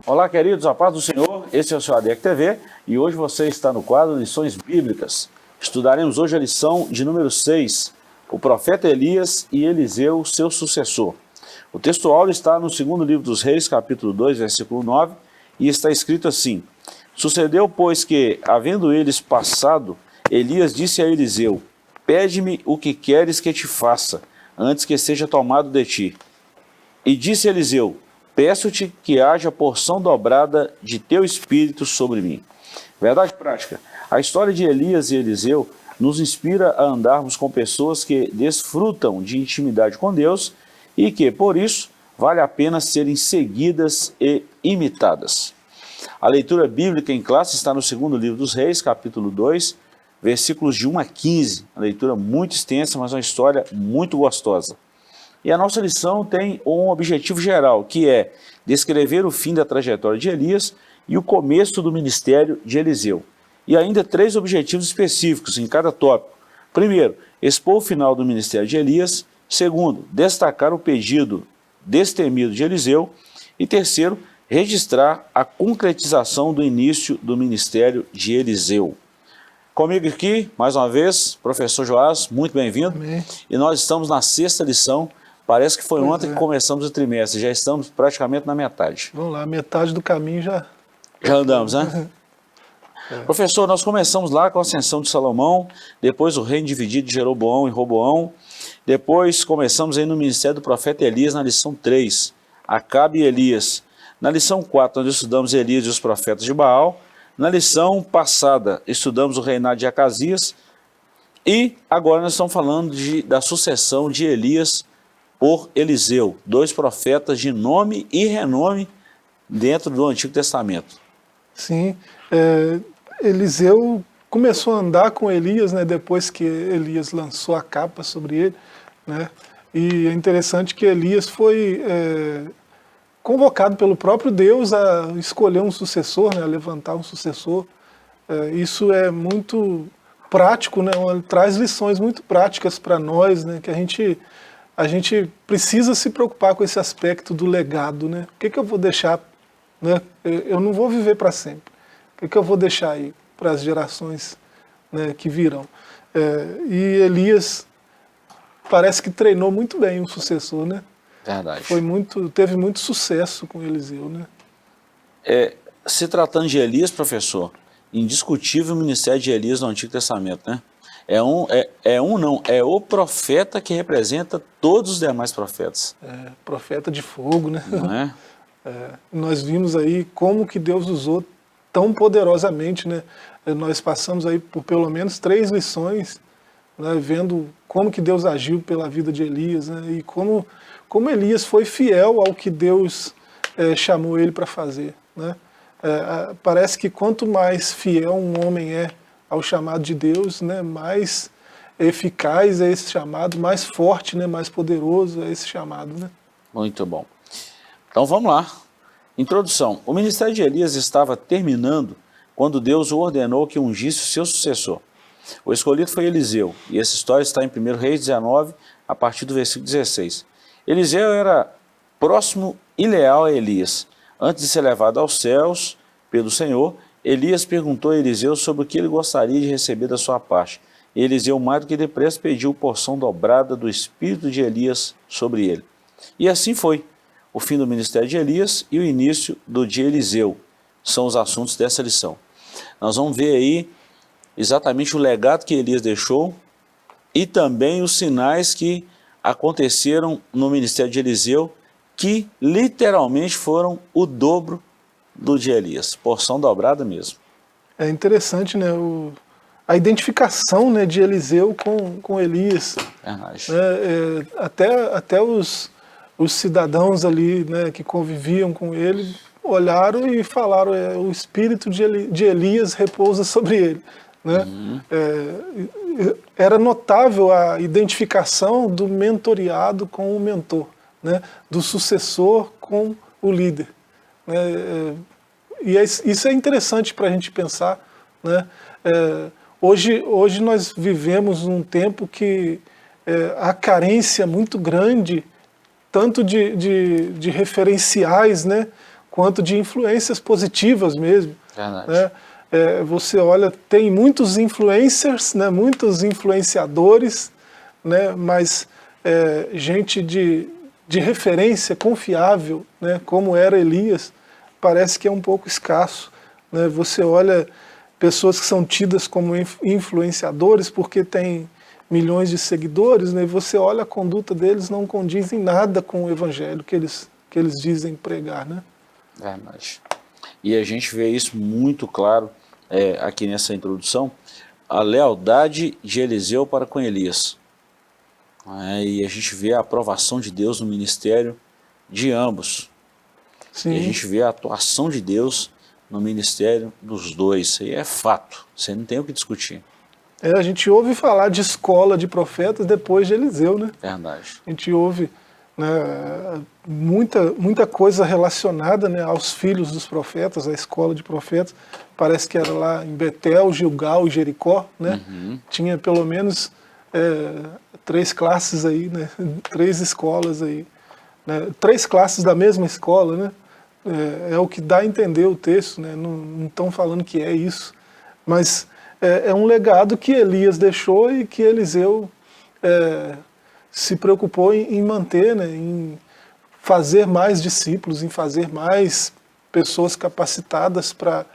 Olá, queridos, a paz do Senhor, esse é o seu ADEC TV e hoje você está no quadro Lições Bíblicas. Estudaremos hoje a lição de número 6, o profeta Elias e Eliseu, seu sucessor. O texto-áureo está no segundo livro dos Reis, capítulo 2, versículo 9, e está escrito assim: Sucedeu, pois, que, havendo eles passado, Elias disse a Eliseu: Pede-me o que queres que te faça, antes que seja tomado de ti. E disse Eliseu: Peço-te que haja porção dobrada de teu espírito sobre mim. Verdade prática. A história de Elias e Eliseu nos inspira a andarmos com pessoas que desfrutam de intimidade com Deus e que, por isso, vale a pena serem seguidas e imitadas. A leitura bíblica em classe está no segundo livro dos Reis, capítulo 2, versículos de 1 a 15. Uma leitura muito extensa, mas uma história muito gostosa. E a nossa lição tem um objetivo geral, que é descrever o fim da trajetória de Elias e o começo do ministério de Eliseu. E ainda 3 objetivos específicos em cada tópico. Primeiro, expor o final do ministério de Elias. Segundo, destacar o pedido destemido de Eliseu. E terceiro, registrar a concretização do início do ministério de Eliseu. Comigo aqui, mais uma vez, professor Joás, muito bem-vindo. E nós estamos na 6ª lição. Parece que foi ontem que começamos o trimestre, já estamos praticamente na metade. Vamos lá, metade do caminho já andamos, né? Professor, nós começamos lá com a ascensão de Salomão, depois o reino dividido de Jeroboão e Roboão, depois começamos aí no ministério do profeta Elias na lição 3, Acabe e Elias. Na lição 4 nós estudamos Elias e os profetas de Baal. Na lição passada estudamos o reinado de Acasias e agora nós estamos falando da sucessão de Elias por Eliseu, 2 profetas de nome e renome dentro do Antigo Testamento. Sim, Eliseu começou a andar com Elias, né, depois que Elias lançou a capa sobre ele, né, e é interessante que Elias foi convocado pelo próprio Deus a escolher um sucessor, né, a levantar um sucessor. Isso é muito prático, né, traz lições muito práticas para nós, né, que a gente precisa se preocupar com esse aspecto do legado, né? O que eu vou deixar, né? Eu não vou viver para sempre. O que eu vou deixar aí para as gerações, né, que virão? E Elias parece que treinou muito bem o sucessor, né? Verdade. Teve muito sucesso com Eliseu, né? Se tratando de Elias, professor, indiscutível o ministério de Elias no Antigo Testamento, né? É o profeta que representa todos os demais profetas. Profeta de fogo, né? Não é? Nós vimos aí como que Deus usou tão poderosamente, né? Nós passamos aí por pelo menos 3 lições, né, vendo como que Deus agiu pela vida de Elias, né, e como Elias foi fiel ao que Deus chamou ele para fazer, né? Parece que quanto mais fiel um homem é ao chamado de Deus, né, mais eficaz é esse chamado, mais forte, né, mais poderoso é esse chamado, né? Muito bom. Então vamos lá. Introdução. O ministério de Elias estava terminando quando Deus o ordenou que ungisse o seu sucessor. O escolhido foi Eliseu, e essa história está em 1 Reis 19, a partir do versículo 16. Eliseu era próximo e leal a Elias. Antes de ser levado aos céus pelo Senhor, Elias perguntou a Eliseu sobre o que ele gostaria de receber da sua parte. E Eliseu, mais do que depressa, pediu porção dobrada do espírito de Elias sobre ele. E assim foi. O fim do ministério de Elias e o início do de Eliseu são os assuntos dessa lição. Nós vamos ver aí exatamente o legado que Elias deixou e também os sinais que aconteceram no ministério de Eliseu, que literalmente foram o dobro do de Elias, porção dobrada mesmo. É interessante, né, a identificação, né, de Eliseu com Elias. Até os cidadãos ali, né, que conviviam com ele olharam e falaram: o espírito de Elias repousa sobre ele, né? Era notável a identificação do mentoriado com o mentor, né, do sucessor com o líder, né? Isso é interessante para a gente pensar, né? Hoje nós vivemos um tempo que há carência muito grande, tanto de referenciais, né? quanto de influências positivas mesmo. Verdade. Né? Você olha, tem muitos influencers, né, muitos influenciadores, né, mas gente de referência confiável, né, como era Elias, parece que é um pouco escasso. Né? Você olha pessoas que são tidas como influenciadores porque têm milhões de seguidores, né, e você olha a conduta deles, não condiz em nada com o evangelho que eles dizem pregar. Né? Verdade. E a gente vê isso muito claro aqui nessa introdução, a lealdade de Eliseu para com Elias. E a gente vê a aprovação de Deus no ministério de ambos. Sim. E a gente vê a atuação de Deus no ministério dos dois. Isso aí é fato, você não tem o que discutir. A gente ouve falar de escola de profetas depois de Eliseu, né? Verdade. A gente ouve, né, muita coisa relacionada, né, aos filhos dos profetas, à escola de profetas. Parece que era lá em Betel, Gilgal e Jericó, né? Tinha pelo menos 3 classes aí, né? 3 escolas aí, né? 3 classes da mesma escola, né? É o que dá a entender o texto, né? Não estão falando que é isso, mas é um legado que Elias deixou e que Eliseu se preocupou em manter, né? Em fazer mais discípulos, em fazer mais pessoas capacitadas para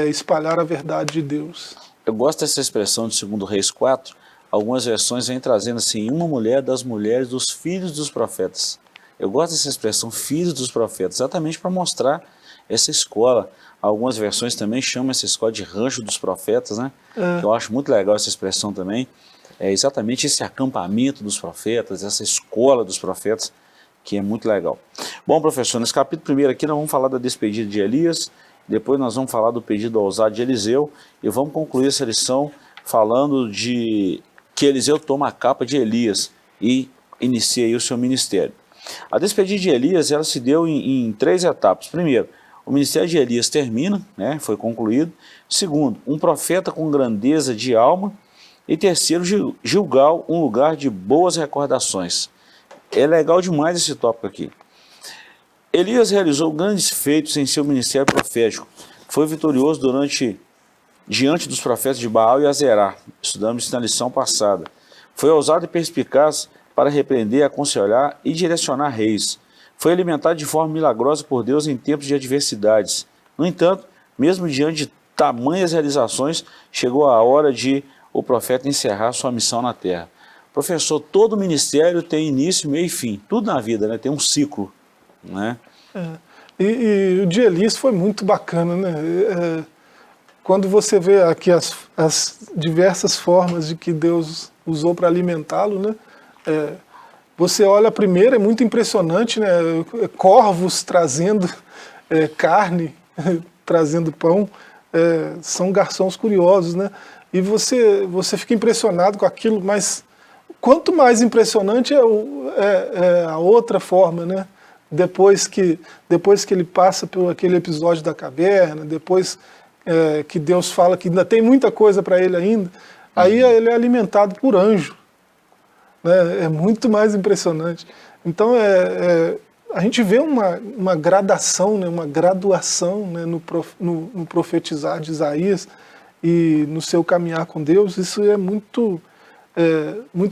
espalhar a verdade de Deus. Eu gosto dessa expressão de 2 Reis 4, algumas versões vêm trazendo assim, uma mulher das mulheres dos filhos dos profetas. Eu gosto dessa expressão, filhos dos profetas, exatamente para mostrar essa escola. Algumas versões também chamam essa escola de rancho dos profetas, né? Eu acho muito legal essa expressão também. É exatamente esse acampamento dos profetas, essa escola dos profetas, que é muito legal. Bom, professor, nesse capítulo 1 aqui nós vamos falar da despedida de Elias, depois nós vamos falar do pedido ousado de Eliseu, e vamos concluir essa lição falando de que Eliseu toma a capa de Elias e inicia aí o seu ministério. A despedida de Elias, ela se deu em 3 etapas. Primeiro, o ministério de Elias termina, né, foi concluído. Segundo, um profeta com grandeza de alma. E terceiro, Gilgal, um lugar de boas recordações. É legal demais esse tópico aqui. Elias realizou grandes feitos em seu ministério profético. Foi vitorioso diante dos profetas de Baal e Azerá. Estudamos isso na lição passada. Foi ousado e perspicaz para repreender, aconselhar e direcionar reis. Foi alimentado de forma milagrosa por Deus em tempos de adversidades. No entanto, mesmo diante de tamanhas realizações, chegou a hora de o profeta encerrar sua missão na terra. Professor, todo ministério tem início, meio e fim. Tudo na vida, né? Tem um ciclo. Né? E o de Elias foi muito bacana, né? Quando você vê aqui as diversas formas de que Deus usou para alimentá-lo, né? Você olha a primeira, é muito impressionante, né? Corvos trazendo carne, trazendo pão, são garçons curiosos, né? E você fica impressionado com aquilo, mas quanto mais impressionante é a outra forma, né? Depois que ele passa por aquele episódio da caverna, depois que Deus fala que ainda tem muita coisa para ele ainda, aí ele é alimentado por anjo. Né? É muito mais impressionante. Então a gente vê uma gradação, né? Uma graduação, né? no profetizar de Isaías e no seu caminhar com Deus. Isso é muito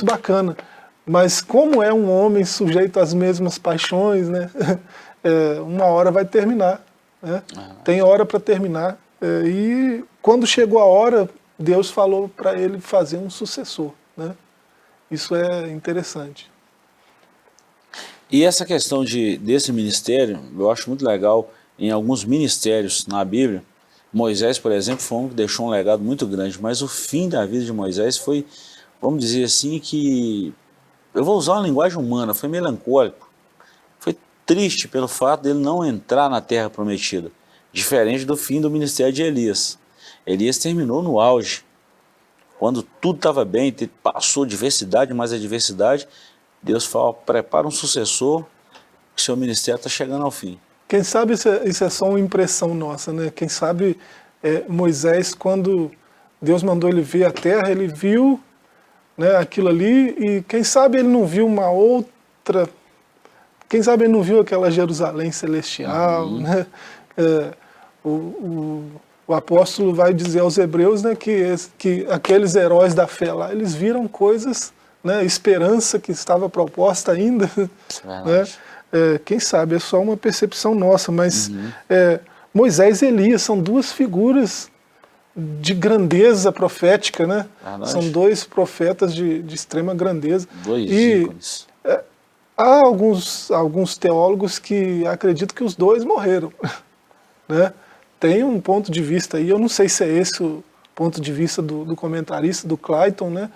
bacana. Mas como é um homem sujeito às mesmas paixões, né? Uma hora vai terminar. Né? Tem hora para terminar. E quando chegou a hora, Deus falou para ele fazer um sucessor. Né? Isso é interessante. E essa questão desse ministério, eu acho muito legal em alguns ministérios na Bíblia. Moisés, por exemplo, foi um que deixou um legado muito grande, mas o fim da vida de Moisés foi, vamos dizer assim, que... Eu vou usar uma linguagem humana, foi melancólico. Foi triste pelo fato dele não entrar na terra prometida. Diferente do fim do ministério de Elias. Elias terminou no auge. Quando tudo estava bem, passou diversidade, mais adversidade, Deus fala, prepara um sucessor, que seu ministério está chegando ao fim. Quem sabe isso é só uma impressão nossa, né? Quem sabe Moisés, quando Deus mandou ele ver a terra, ele viu, né, aquilo ali, e quem sabe ele não viu uma outra Quem sabe ele não viu aquela Jerusalém celestial, né? O apóstolo vai dizer aos hebreus, né, que aqueles heróis da fé lá, eles viram coisas, né, esperança que estava proposta ainda. Né? Quem sabe, é só uma percepção nossa, mas Moisés e Elias são duas figuras de grandeza profética, né? São dois profetas de extrema grandeza. Dois ícones. Há alguns teólogos que acreditam que os dois morreram. Né? Tem um ponto de vista aí, eu não sei se é esse o ponto de vista do comentarista, do Clayton, né?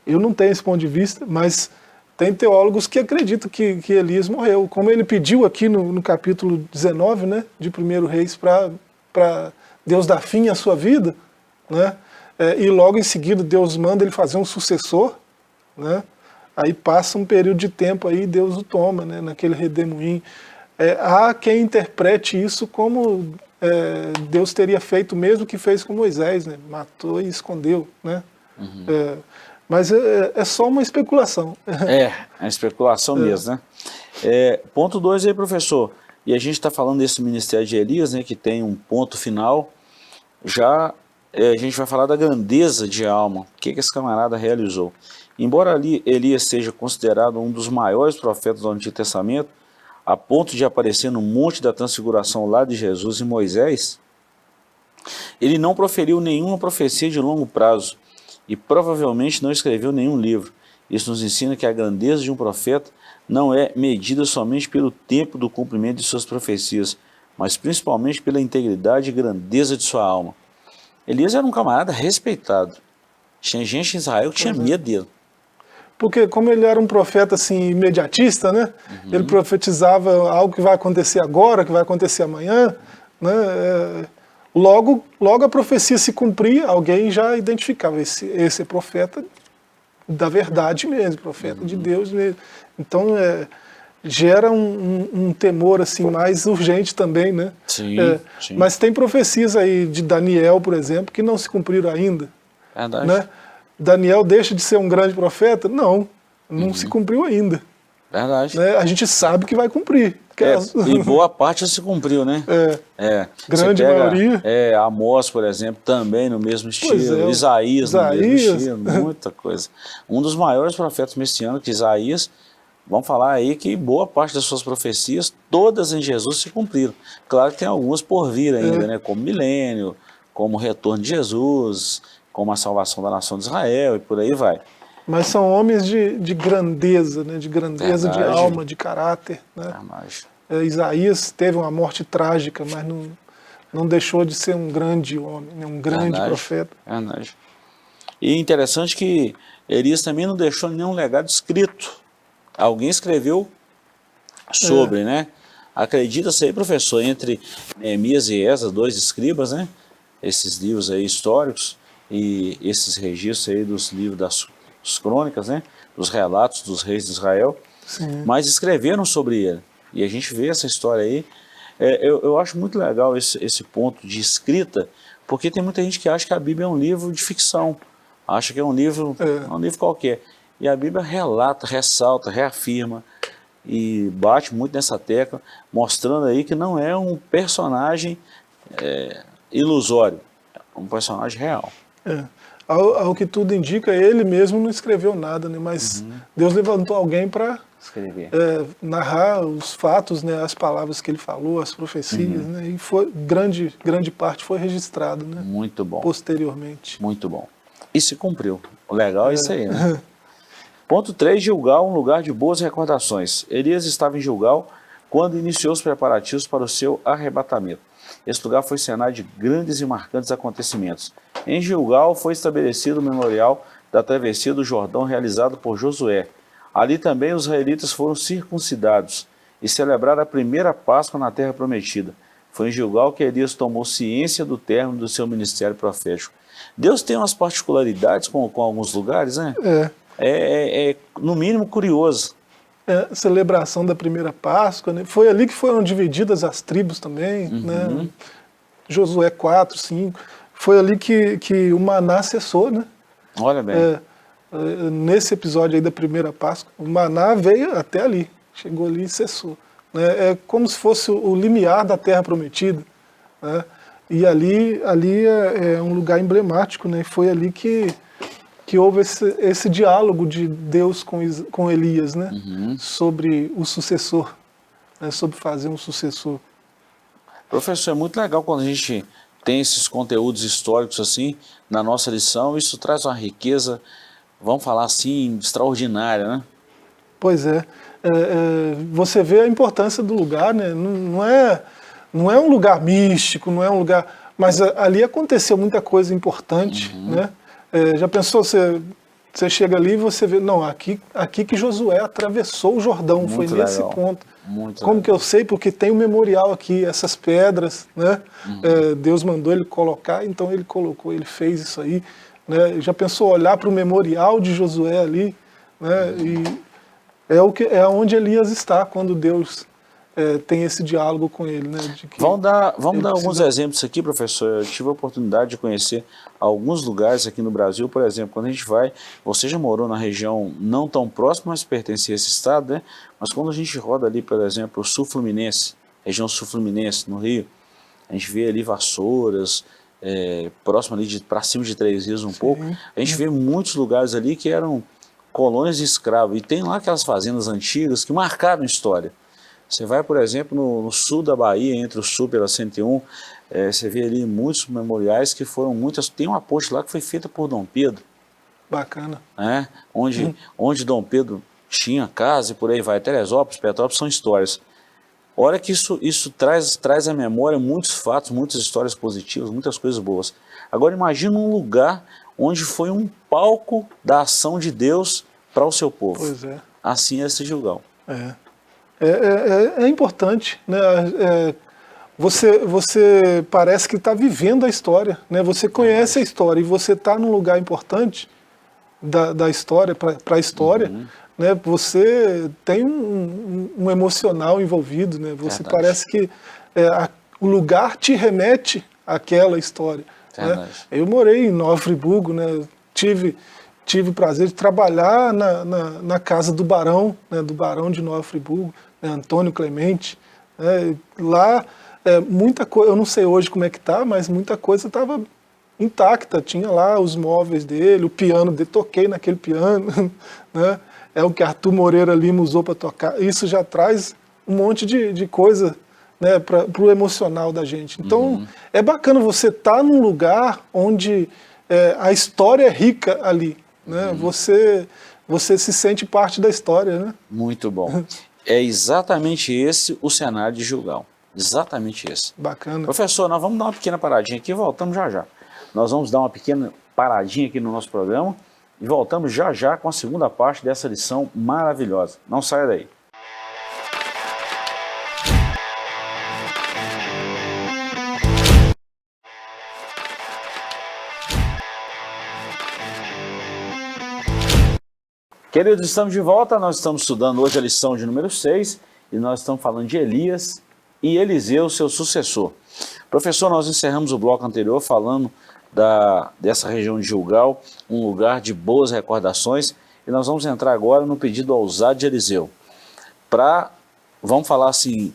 Eu não tenho esse ponto de vista, mas tem teólogos que acreditam que Elias morreu, como ele pediu aqui no capítulo 19, né, de 1 Reis, para Deus dar fim à sua vida, né? E logo em seguida Deus manda ele fazer um sucessor, né? Aí passa um período de tempo aí, Deus o toma, né, naquele redemoinho. Há quem interprete isso como Deus teria feito o mesmo que fez com Moisés, né? Matou e escondeu, né? Mas é só uma especulação. É uma especulação mesmo, né? Ponto 2 aí, professor. E a gente está falando desse ministério de Elias, né, que tem um ponto final. Já a gente vai falar da grandeza de alma, o que esse camarada realizou. Embora Elias seja considerado um dos maiores profetas do Antigo Testamento, a ponto de aparecer no Monte da Transfiguração lá de Jesus e Moisés, ele não proferiu nenhuma profecia de longo prazo e provavelmente não escreveu nenhum livro. Isso nos ensina que a grandeza de um profeta não é medida somente pelo tempo do cumprimento de suas profecias, mas principalmente pela integridade e grandeza de sua alma. Elias era um camarada respeitado. Tinha gente em Israel que tinha medo dele. Porque como ele era um profeta assim, imediatista, né? Ele profetizava algo que vai acontecer agora, que vai acontecer amanhã, né? Logo a profecia se cumpria, alguém já identificava, esse é profeta da verdade mesmo, profeta de Deus mesmo. Então gera um temor assim, mais urgente também, né? Sim. Mas tem profecias aí de Daniel, por exemplo, que não se cumpriram ainda. Verdade. Né? Daniel deixa de ser um grande profeta? Não se cumpriu ainda. Verdade. Né? A gente sabe que vai cumprir. E boa parte se cumpriu, né? Grande maioria. Amós, por exemplo, também no mesmo estilo. Isaías no mesmo estilo, muita coisa. Um dos maiores profetas messiânicos, Isaías, vamos falar aí que boa parte das suas profecias, todas em Jesus se cumpriram. Claro que tem algumas por vir ainda, né? Como milênio, como o retorno de Jesus, como a salvação da nação de Israel e por aí vai. Mas são homens de grandeza, né? De grandeza de alma, de caráter. Né? Isaías teve uma morte trágica, mas não deixou de ser um grande homem, né? Um grande profeta. Verdade. E interessante que Elias também não deixou nenhum legado escrito. Alguém escreveu sobre, né? Acredita-se aí, professor, entre Neemias e Esdras, dois escribas, né? Esses livros aí históricos e esses registros aí dos livros das crônicas, né? Dos relatos dos reis de Israel. Sim. Mas escreveram sobre ele. E a gente vê essa história aí. Eu acho muito legal esse ponto de escrita, porque tem muita gente que acha que a Bíblia é um livro de ficção. Acha que é um livro qualquer. E a Bíblia relata, ressalta, reafirma e bate muito nessa tecla, mostrando aí que não é um personagem ilusório, é um personagem real. Ao que tudo indica, ele mesmo não escreveu nada, né? Mas Deus levantou alguém para escrever, narrar os fatos, né? As palavras que ele falou, as profecias, né? E foi, grande parte foi registrado, né? Muito bom. Posteriormente. Muito bom. E se cumpriu. O legal é isso aí, né? Ponto 3, Gilgal, um lugar de boas recordações. Elias estava em Gilgal quando iniciou os preparativos para o seu arrebatamento. Esse lugar foi cenário de grandes e marcantes acontecimentos. Em Gilgal foi estabelecido o memorial da travessia do Jordão realizado por Josué. Ali também os israelitas foram circuncidados e celebraram a primeira Páscoa na Terra Prometida. Foi em Gilgal que Elias tomou ciência do término do seu ministério profético. Deus tem umas particularidades com alguns lugares, né? É no mínimo curioso. Celebração da primeira Páscoa, né? Foi ali que foram divididas as tribos também, né? Josué 4, 5. Foi ali que o maná cessou, né? Olha bem. Nesse episódio aí da primeira Páscoa, o maná veio até ali. chegou ali e cessou. Né? É como se fosse o limiar da Terra Prometida. Né? E ali é um lugar emblemático, né? Foi ali que houve esse diálogo de Deus com Elias, né? Sobre o sucessor, né? Sobre fazer um sucessor. Professor, é muito legal quando a gente tem esses conteúdos históricos assim na nossa lição, isso traz uma riqueza, vamos falar assim, extraordinária, né? Pois é. Você vê a importância do lugar, né? Não é um lugar místico, não é um lugar... Mas ali aconteceu muita coisa importante, né? Já pensou, você chega ali e você vê... Não, aqui que Josué atravessou o Jordão, Muito foi nesse legal. ponto. Muito Como legal. que eu sei? Porque tem um memorial aqui, essas pedras, né? Deus mandou ele colocar, então ele colocou, ele fez isso aí. Né? Já pensou olhar para o memorial de Josué ali, né? E é onde Elias está quando Deus tem esse diálogo com ele, né? De que Vamos dar alguns precisa... exemplos aqui, professor. Eu tive a oportunidade de conhecer alguns lugares aqui no Brasil, por exemplo, quando a gente vai, você já morou na região não tão próxima, mas pertence a esse estado, né? Mas quando a gente roda ali, por exemplo, o sul fluminense, região sul fluminense, no Rio, a gente vê ali Vassouras, próximo ali para cima de Três Rios um pouco, a gente vê muitos lugares ali que eram colônias de escravos, e tem lá aquelas fazendas antigas que marcaram história. Você vai, por exemplo, no sul da Bahia, entre o sul pela 101, você vê ali muitos memoriais que foram muitas... Tem uma ponte lá que foi feita por Dom Pedro. Bacana. Né? Onde Dom Pedro tinha casa e por aí vai. Teresópolis, Petrópolis são histórias. Olha que isso traz à memória muitos fatos, muitas histórias positivas, muitas coisas boas. Agora imagina um lugar onde foi um palco da ação de Deus para o seu povo. Pois é. Assim é esse Gilgal. É importante, né? Você parece que está vivendo a história, né? Você conhece a história e você está num lugar importante da história, para a história, né? Você tem um emocional envolvido, né? Você parece que o lugar te remete àquela história. Né? Eu morei em Nova Friburgo, né? Tive o prazer de trabalhar na casa do Barão, né? Do Barão de Nova Friburgo, né? Antônio Clemente. Né? Lá, muita coisa, eu não sei hoje como é que está, mas muita coisa estava intacta, tinha lá os móveis dele, o piano dele, toquei naquele piano, né? É o que Arthur Moreira Lima usou para tocar. Isso já traz um monte de coisa, né, para o emocional da gente. Então, é bacana você estar num lugar onde a história é rica ali, né? Você se sente parte da história, né? Muito bom. É exatamente esse o cenário de Gilgal. Exatamente esse. Bacana. Professor, nós vamos dar uma pequena paradinha aqui e voltamos já já. Nós vamos dar uma pequena paradinha aqui no nosso programa e voltamos já já com a segunda parte dessa lição maravilhosa. Não saia daí. Queridos, estamos de volta, nós estamos estudando hoje a lição de número 6 e nós estamos falando de Elias e Eliseu, seu sucessor. Professor, nós encerramos o bloco anterior falando dessa região de Gilgal, um lugar de boas recordações, e nós vamos entrar agora no pedido ousado de Eliseu, para, vamos falar assim,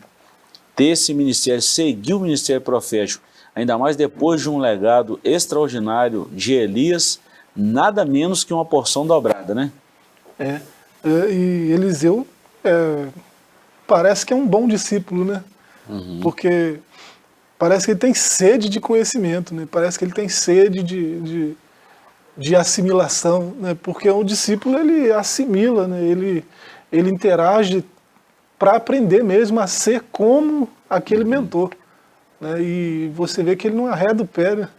ter esse ministério, seguir o ministério profético, ainda mais depois de um legado extraordinário de Elias, nada menos que uma porção dobrada, né? E Eliseu parece que é um bom discípulo, né? Porque parece que ele tem sede de conhecimento, né? Parece que ele tem sede de assimilação, né? Porque um discípulo, ele assimila, né? Ele interage para aprender mesmo a ser como aquele mentor, né? E você vê que ele não arreda o pé, né?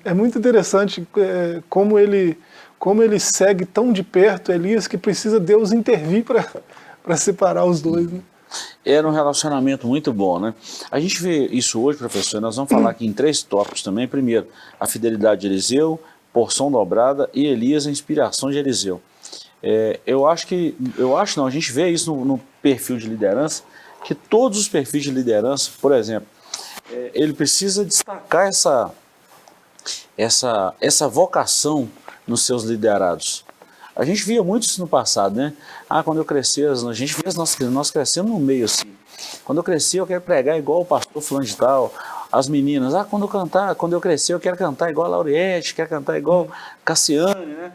É muito interessante como ele segue tão de perto Elias que precisa Deus intervir para separar os dois, né? Era um relacionamento muito bom, né? A gente vê isso hoje, professor, nós vamos falar aqui em 3 tópicos também. Primeiro, a fidelidade de Eliseu, porção dobrada, e Elias, a inspiração de Eliseu. A gente vê isso no perfil de liderança, que todos os perfis de liderança, por exemplo, ele precisa destacar essa vocação nos seus liderados. A gente via muito isso no passado, né? Ah, quando eu crescer, a gente vê nós crescemos no meio assim. Quando eu crescer, eu quero pregar igual o pastor fulano de tal. As meninas, quando eu crescer, eu quero cantar igual a Lauriette, quero cantar igual Cassiane, né?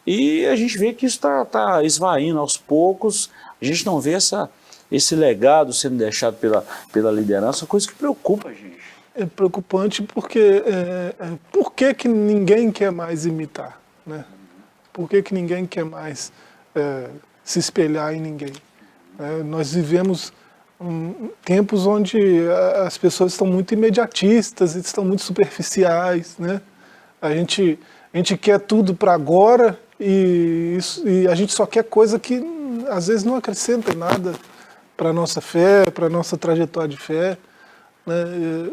E a gente vê que isso tá esvaindo aos poucos, a gente não vê esse legado sendo deixado pela liderança, coisa que preocupa a gente. É preocupante porque por que ninguém quer mais imitar, né? Por que ninguém quer mais se espelhar em ninguém? Nós vivemos tempos onde as pessoas estão muito imediatistas, estão muito superficiais, né? A gente quer tudo para agora e a gente só quer coisa que às vezes não acrescenta em nada para a nossa fé, para a nossa trajetória de fé, né?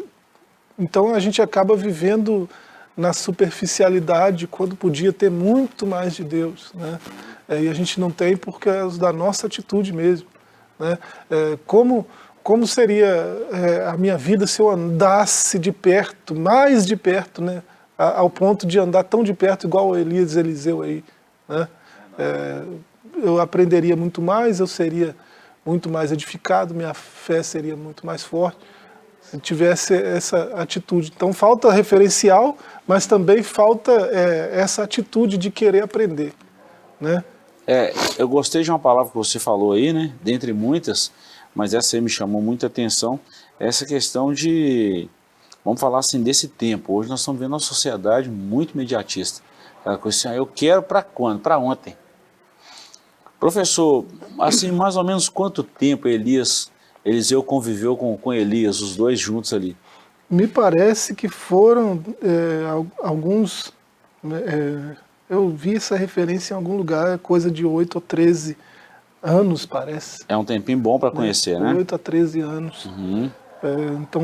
Então a gente acaba vivendo na superficialidade quando podia ter muito mais de Deus, né? E a gente não tem por causa da nossa atitude mesmo, né? Como seria a minha vida se eu andasse de perto, mais de perto, né? Ao ponto de andar tão de perto igual Elias e Eliseu aí, né? Eu aprenderia muito mais, eu seria muito mais edificado, minha fé seria muito mais forte se tivesse essa atitude. Então falta referencial, mas também falta essa atitude de querer aprender, né? Eu gostei de uma palavra que você falou aí, né? Dentre muitas, mas essa aí me chamou muita atenção, essa questão de, vamos falar assim, desse tempo. Hoje nós estamos vendo uma sociedade muito imediatista. Aquela coisa assim, eu quero para quando? Para ontem. Professor, assim, mais ou menos quanto tempo Eliseu conviveu com Elias, os dois juntos ali? Me parece que foram alguns... eu vi essa referência em algum lugar, coisa de 8 ou 13 anos, parece. É um tempinho bom para conhecer, né? 8 a 13 anos. Uhum. Então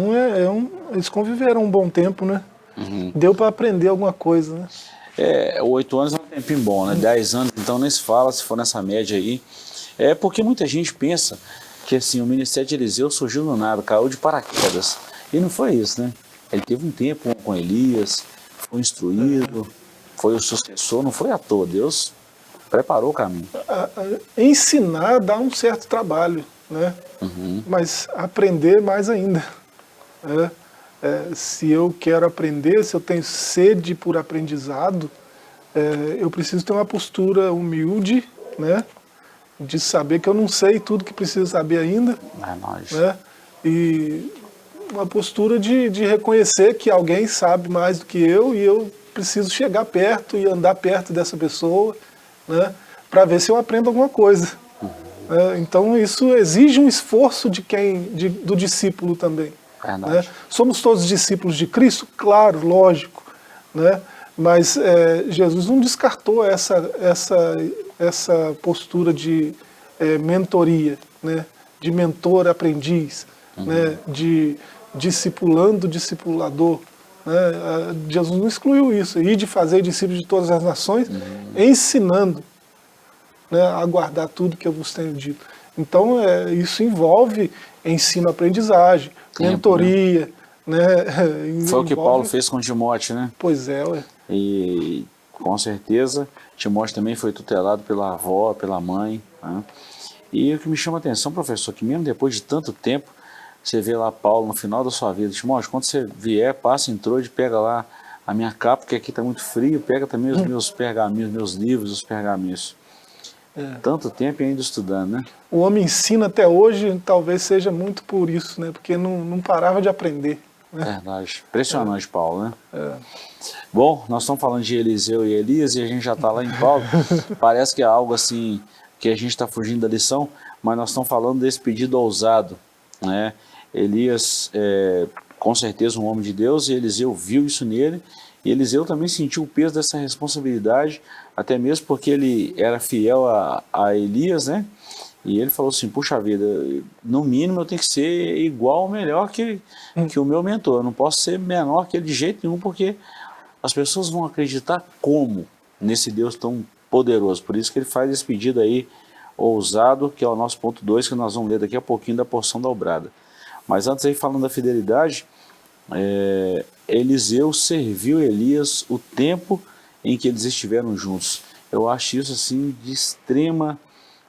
eles conviveram um bom tempo, né? Uhum. Deu para aprender alguma coisa, né? 8 anos é um tempinho bom, né? 10 anos, então nem se fala se for nessa média aí. Porque muita gente pensa que assim, o ministério de Eliseu surgiu do nada, caiu de paraquedas. E não foi isso, né? Ele teve um tempo com Elias, foi instruído, foi o sucessor, não foi à toa. Deus preparou o caminho. Ensinar dá um certo trabalho, né? Uhum. Mas aprender mais ainda, né? Se eu quero aprender, se eu tenho sede por aprendizado, eu preciso ter uma postura humilde, né? De saber que eu não sei tudo que preciso saber ainda, né? E uma postura de reconhecer que alguém sabe mais do que eu e eu preciso chegar perto e andar perto dessa pessoa, né? Para ver se eu aprendo alguma coisa. Então isso exige um esforço do discípulo também. Né? Somos todos discípulos de Cristo? Claro, lógico, né? Mas Jesus não descartou essa postura de mentoria, né? De mentor-aprendiz, né? De discipulador. Né? Jesus não excluiu isso, e de fazer discípulos de todas as nações, ensinando, né, a guardar tudo que eu vos tenho dito. Então isso envolve ensino-aprendizagem, mentoria, né? Foi o que Paulo fez com Timóteo, né? Pois é, ué. E com certeza Timóteo também foi tutelado pela avó, pela mãe, né? E o que me chama a atenção, professor, que mesmo depois de tanto tempo, você vê lá Paulo no final da sua vida, Timóteo, quando você vier, passa em Troade, pega lá a minha capa, porque aqui está muito frio, pega também os meus pergaminhos, meus livros, os pergaminhos. Tanto tempo ainda estudando, né? O homem ensina até hoje, talvez seja muito por isso, né? Porque não parava de aprender. Né? Verdade. Impressionante, Paulo, né? Bom, nós estamos falando de Eliseu e Elias e a gente já está lá em Paulo. Parece que é algo assim que a gente está fugindo da lição, mas nós estamos falando desse pedido ousado, né? Elias, com certeza um homem de Deus, e Eliseu viu isso nele, e Eliseu também sentiu o peso dessa responsabilidade, até mesmo porque ele era fiel a Elias, né? E ele falou assim, puxa vida, no mínimo eu tenho que ser igual ou melhor que o meu mentor, eu não posso ser menor que ele de jeito nenhum, porque as pessoas vão acreditar como nesse Deus tão poderoso. Por isso que ele faz esse pedido aí ousado, que é o nosso ponto 2, que nós vamos ler daqui a pouquinho da porção dobrada. Mas antes aí, falando da fidelidade, Eliseu serviu Elias o tempo em que eles estiveram juntos. Eu acho isso assim de extrema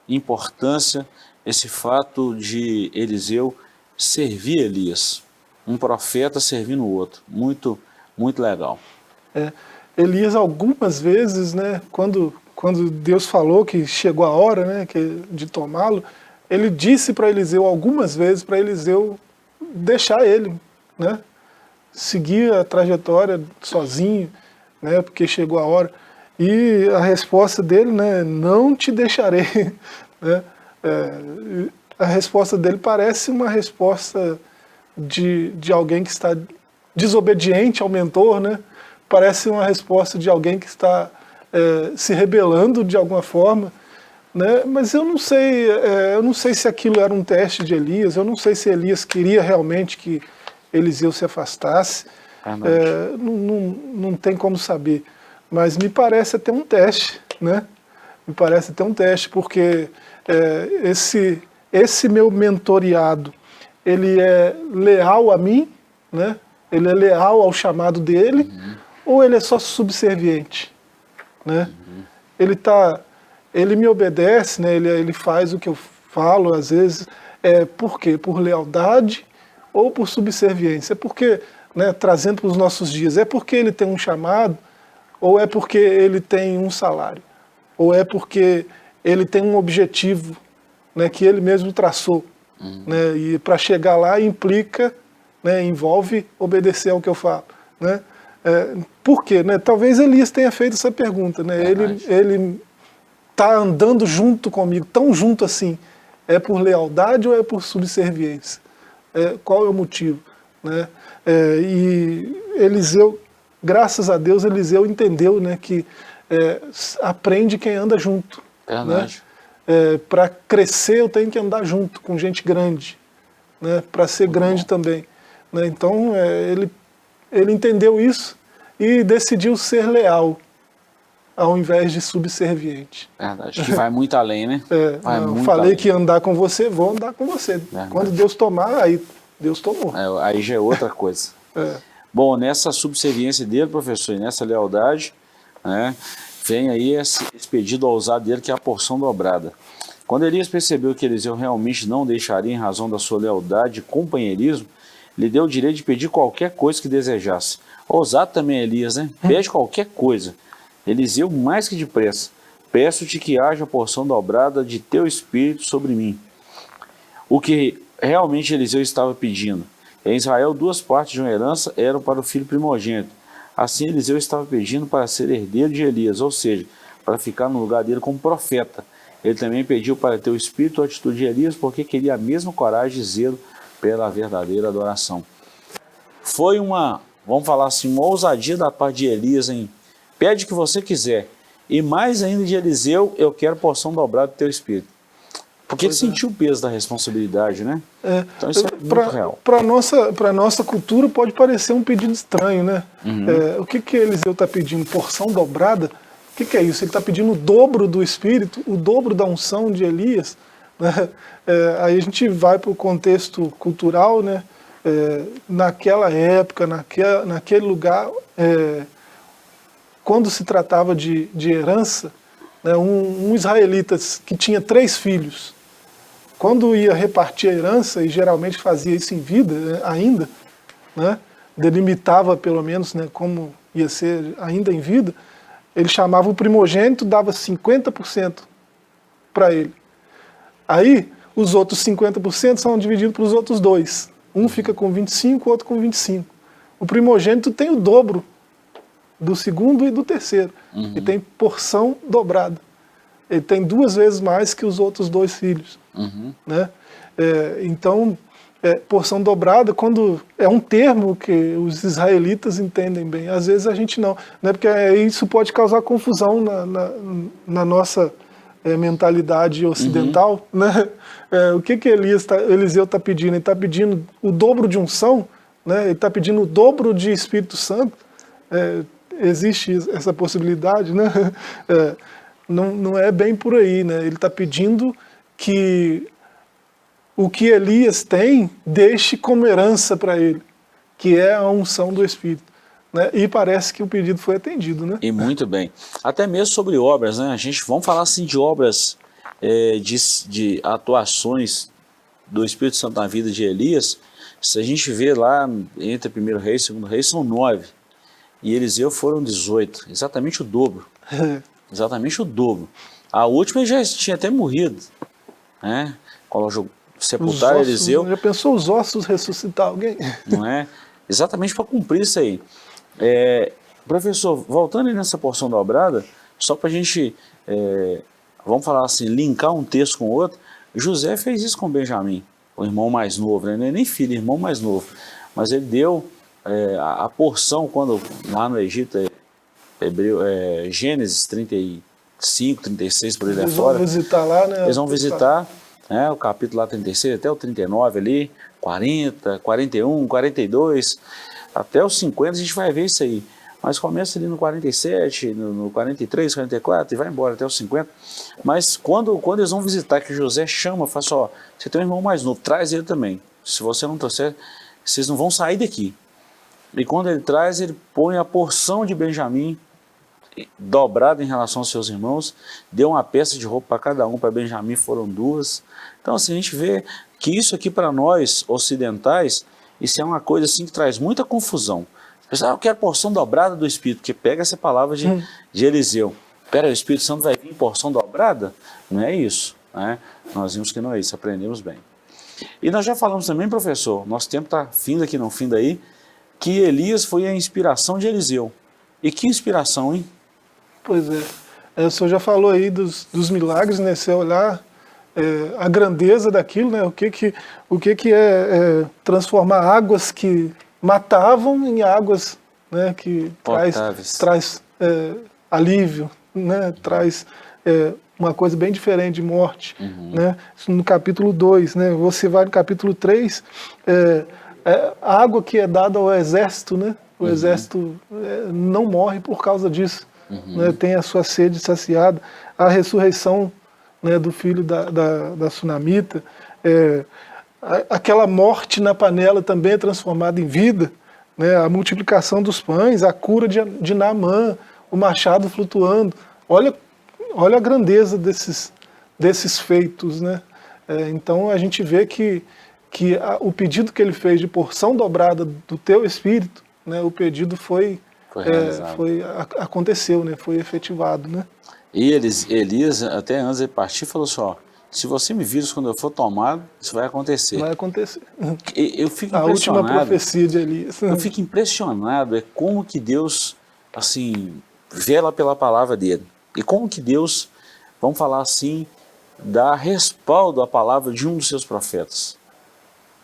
importância, esse fato de Eliseu servir Elias, um profeta servindo o outro, muito, muito legal. Elias algumas vezes, né, quando Deus falou que chegou a hora, né, de tomá-lo, ele disse para Eliseu algumas vezes para Eliseu deixar ele, né, seguir a trajetória sozinho, né, porque chegou a hora. E a resposta dele, né, não te deixarei, né, a resposta dele parece uma resposta de alguém que está desobediente ao mentor, né? Parece uma resposta de alguém que está se rebelando de alguma forma, né? Mas eu não sei se aquilo era um teste de Elias, eu não sei se Elias queria realmente que Eliseu se afastasse, não tem como saber, mas me parece até um teste, né? Me parece até um teste, porque esse meu mentoreado, ele é leal a mim, né? Ele é leal ao chamado dele, ou ele é só subserviente, né? Ele me obedece, né? Ele faz o que eu falo, às vezes, por quê? Por lealdade ou por subserviência? É porque, né, trazendo para os nossos dias, é porque ele tem um chamado, ou é porque ele tem um salário, ou é porque ele tem um objetivo, né, que ele mesmo traçou, né, e para chegar lá implica, né, envolve obedecer ao que eu falo, né? Por quê? Né? Talvez Elias tenha feito essa pergunta, né? Ele está andando junto comigo, tão junto assim, é por lealdade ou é por subserviência? Qual é o motivo? Né? E Eliseu, graças a Deus, Eliseu entendeu, né, que aprende quem anda junto. Verdade. Né? Para crescer eu tenho que andar junto com gente grande, né? Para ser muito grande bom também. Né? Então ele entendeu isso e decidiu ser leal, ao invés de subserviente. Verdade, que vai muito além, né? Falei além. Que ia andar com você, vou andar com você. Verdade. Quando Deus tomar, aí Deus tomou. Aí já é outra coisa. Bom, nessa subserviência dele, professor, e nessa lealdade, né, vem aí esse pedido ousado dele, que é a porção dobrada. Quando Elias percebeu que Eliseu realmente não deixaria em razão da sua lealdade e companheirismo, lhe deu o direito de pedir qualquer coisa que desejasse. Ousado também Elias, né? Pede qualquer coisa. Eliseu, mais que depressa, peço-te que haja porção dobrada de teu espírito sobre mim. O que realmente Eliseu estava pedindo. Em Israel, 2 partes de uma herança eram para o filho primogênito. Assim, Eliseu estava pedindo para ser herdeiro de Elias, ou seja, para ficar no lugar dele como profeta. Ele também pediu para ter o espírito e a atitude de Elias, porque queria a mesma coragem e zelo pela verdadeira adoração. Foi vamos falar assim, uma ousadia da parte de Elias em pede o que você quiser. E mais ainda de Eliseu, eu quero porção dobrada do teu espírito. Porque ele sentiu o peso da responsabilidade, né? Então isso é muito real. Para nossa cultura pode parecer um pedido estranho, né? O que Eliseu está pedindo? Porção dobrada? O que é isso? Ele está pedindo o dobro do espírito, o dobro da unção de Elias. Né? Aí a gente vai para o contexto cultural, né? Naquela época, naquele lugar, quando se tratava de herança, né, um israelita que tinha 3 filhos, quando ia repartir a herança, e geralmente fazia isso em vida, né, ainda, né, delimitava pelo menos, né, como ia ser ainda em vida, ele chamava o primogênito, dava 50% para ele. Aí, os outros 50% são divididos para os outros 2. Um fica com 25, o outro com 25. O primogênito tem o dobro do segundo e do terceiro. E tem porção dobrada. Ele tem 2 vezes mais que os outros 2 filhos. Né? Então, porção dobrada, quando é um termo que os israelitas entendem bem. Às vezes a gente não. Né? Porque isso pode causar confusão na nossa mentalidade ocidental. Né? O que Eliseu está pedindo? Ele está pedindo o dobro de unção, né? Ele está pedindo o dobro de Espírito Santo. Existe essa possibilidade, né? Não é bem por aí, né? Ele está pedindo que o que Elias tem deixe como herança para ele, que é a unção do Espírito. né? E parece que o pedido foi atendido, né? E muito bem. Até mesmo sobre obras, né? Vamos falar assim de obras, de atuações do Espírito Santo na vida de Elias. Se a gente vê lá entre 1º rei e 2º rei, são 9. E Eliseu foram 18, exatamente o dobro. Exatamente o dobro. A última ele já tinha até morrido, né? Quando sepultaram Eliseu. Já pensou os ossos ressuscitar alguém? Não é? Exatamente para cumprir isso aí. Professor, voltando aí nessa porção dobrada, só para a gente, vamos falar assim, linkar um texto com o outro, José fez isso com Benjamim, o irmão mais novo, né? Não é nem filho, irmão mais novo, mas ele deu a porção, quando lá no Egito, Gênesis 35, 36, por aí fora. Eles vão visitar lá, né? Eles vão visitar, né, o capítulo lá 36, até o 39 ali, 40, 41, 42, até os 50 a gente vai ver isso aí. Mas começa ali no 47, no 43, 44 e vai embora até os 50. Mas quando eles vão visitar, que José chama, fala assim, ó, você tem um irmão mais novo, traz ele também. Se você não trouxer, vocês não vão sair daqui. E quando ele traz, ele põe a porção de Benjamim dobrada em relação aos seus irmãos, deu uma peça de roupa para cada um, para Benjamim foram 2. Então assim, a gente vê que isso aqui para nós ocidentais, isso é uma coisa assim que traz muita confusão. Eu quero porção dobrada do Espírito, porque pega essa palavra de Eliseu. Espera, o Espírito Santo vai vir em porção dobrada? Não é isso, né? Nós vimos que não é isso, aprendemos bem. E nós já falamos também, professor, nosso tempo está findo aqui, não findo aí, que Elias foi a inspiração de Eliseu. E que inspiração, hein? Pois é. O senhor já falou aí dos milagres, né? Você olhar a grandeza daquilo, né? O que é transformar águas que matavam em águas, né? Que traz alívio, né? Traz uma coisa bem diferente de morte. Né? Isso no capítulo 2, né? Você vai no capítulo 3, a água que é dada ao exército, né? O exército não morre por causa disso. Né? Tem a sua sede saciada. A ressurreição, né, do filho da Sunamita. Aquela morte na panela também é transformada em vida. Né? A multiplicação dos pães, a cura de Naamã, o machado flutuando. Olha a grandeza desses feitos. Né? Então a gente vê que o pedido que ele fez de porção dobrada do teu espírito, né, o pedido aconteceu, né, foi efetivado. Né? E Elias, até antes de partir, falou assim, ó, se você me vires quando eu for tomado, isso vai acontecer. Vai acontecer. Eu fico a última profecia de Elias. Eu fico impressionado, como que Deus, assim, vela pela palavra dele. E como que Deus, vamos falar assim, dá respaldo à palavra de um dos seus profetas.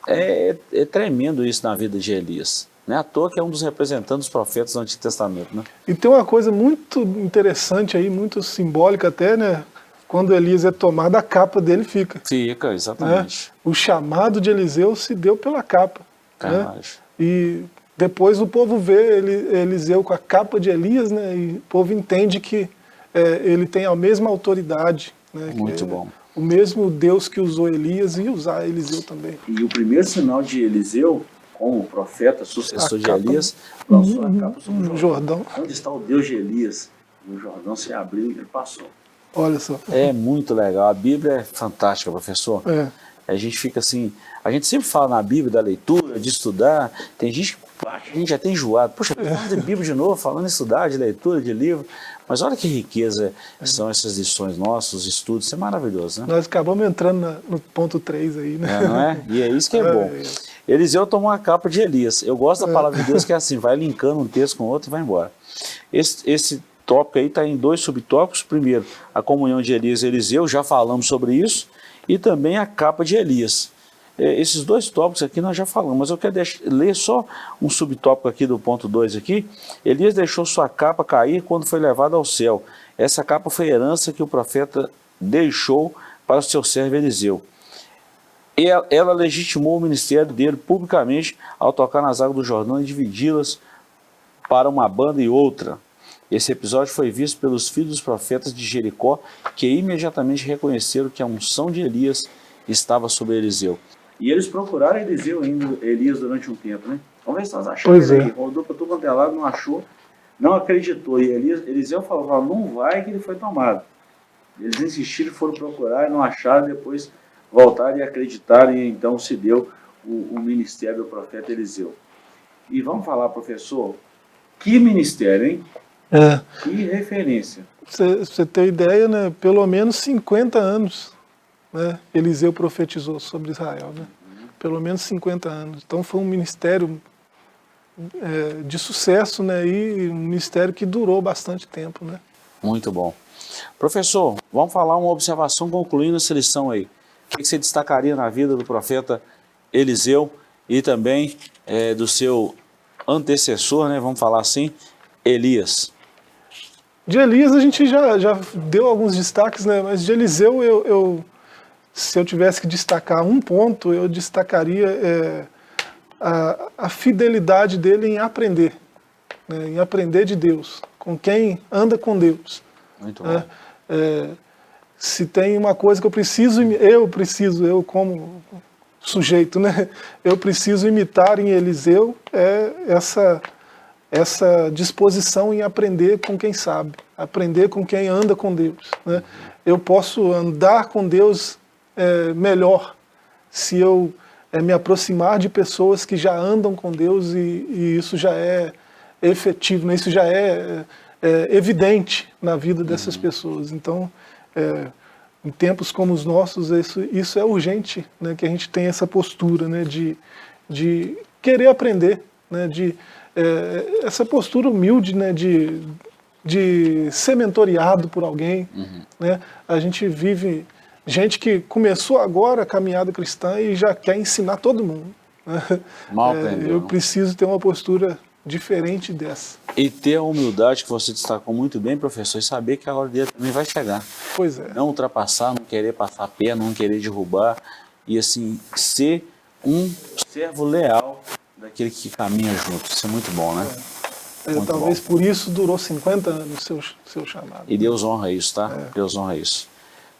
É tremendo isso na vida de Elias. Não é à toa que é um dos representantes dos profetas do Antigo Testamento, né? E tem uma coisa muito interessante aí, muito simbólica até, né? Quando Elias é tomado, a capa dele fica. Fica, exatamente. Né? O chamado de Eliseu se deu pela capa. Né? E depois o povo vê Eliseu com a capa de Elias, né? E o povo entende que ele tem a mesma autoridade. Né? Muito bom. O mesmo Deus que usou Elias ia usar Eliseu também. E o primeiro sinal de Eliseu, como profeta, sucessor de Elias, lançou a capa sobre o Jordão. Onde está o Deus de Elias? E o Jordão se abriu e ele passou. Olha só. É muito legal. A Bíblia é fantástica, professor. A gente fica assim, a gente sempre fala na Bíblia da leitura, de estudar. Tem gente que a gente já tem enjoado. Poxa, falando de Bíblia de novo, falando em estudar, de leitura, de livro. Mas olha que riqueza são essas lições nossas, os estudos. Isso é maravilhoso, né? Nós acabamos entrando no ponto 3 aí, né? Não é? E é isso que é bom. Eliseu tomou a capa de Elias. Eu gosto da palavra de Deus que é assim, vai linkando um texto com o outro e vai embora. Esse tópico aí está em 2 subtópicos. Primeiro, a comunhão de Elias e Eliseu, já falamos sobre isso. E também a capa de Elias. Esses 2 tópicos aqui nós já falamos, mas eu quero ler só um subtópico aqui do ponto 2 aqui. Elias deixou sua capa cair quando foi levado ao céu. Essa capa foi a herança que o profeta deixou para o seu servo Eliseu. Ela legitimou o ministério dele publicamente ao tocar nas águas do Jordão e dividi-las para uma banda e outra. Esse episódio foi visto pelos filhos dos profetas de Jericó, que imediatamente reconheceram que a unção de Elias estava sobre Eliseu. E eles procuraram Elias durante um tempo, né? Vamos ver se nós achamos Pois ele é. aí. Rodou para tudo quanto é lado, não achou, não acreditou. E Eliseu falou, não vai que ele foi tomado. Eles insistiram, foram procurar e não acharam, depois voltaram e acreditaram, e então se deu o ministério do profeta Eliseu. E vamos falar, professor, que ministério, hein? Que referência. Você ter ideia, né, pelo menos 50 anos, né, Eliseu profetizou sobre Israel, né? Pelo menos 50 anos. Então foi um ministério de sucesso, né, e um ministério que durou bastante tempo, né? Muito bom. Professor, vamos falar uma observação concluindo essa lição aí. O que você destacaria na vida do profeta Eliseu e também do seu antecessor, né, vamos falar assim, Elias? De Elias a gente já deu alguns destaques, né, mas de Eliseu se eu tivesse que destacar um ponto, eu destacaria a fidelidade dele em aprender, né, em aprender de Deus, com quem anda com Deus. Muito bom. Se tem uma coisa que eu como sujeito, né, eu preciso imitar em Eliseu, essa disposição em aprender com quem sabe, aprender com quem anda com Deus, né? Eu posso andar com Deus melhor se eu me aproximar de pessoas que já andam com Deus e isso já é efetivo, né? Isso já é evidente na vida dessas pessoas. Então, em tempos como os nossos, isso é urgente, né? Que a gente tenha essa postura, né? De querer aprender, né? Essa postura humilde, né? De ser mentoreado por alguém. Né? A gente vive gente que começou agora a caminhada cristã e já quer ensinar todo mundo. Mal aprendeu. Eu preciso ter uma postura diferente dessa. E ter a humildade que você destacou muito bem, professor, e saber que a hora dele também vai chegar. Pois é. Não ultrapassar, não querer passar a perna, não querer derrubar, e assim, ser um servo leal daquele que caminha junto. Isso é muito bom, né? Muito Talvez bom. por isso durou 50 anos seu chamado. E Deus honra isso, tá? Deus honra isso.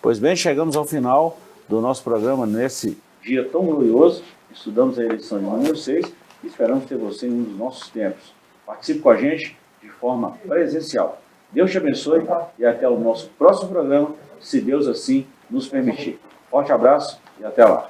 Pois bem, chegamos ao final do nosso programa nesse dia tão glorioso. Estudamos a eleição de número 6 e esperamos ter você em um dos nossos tempos. Participe com a gente de forma presencial. Deus te abençoe e até o nosso próximo programa, se Deus assim nos permitir. Forte abraço e até lá.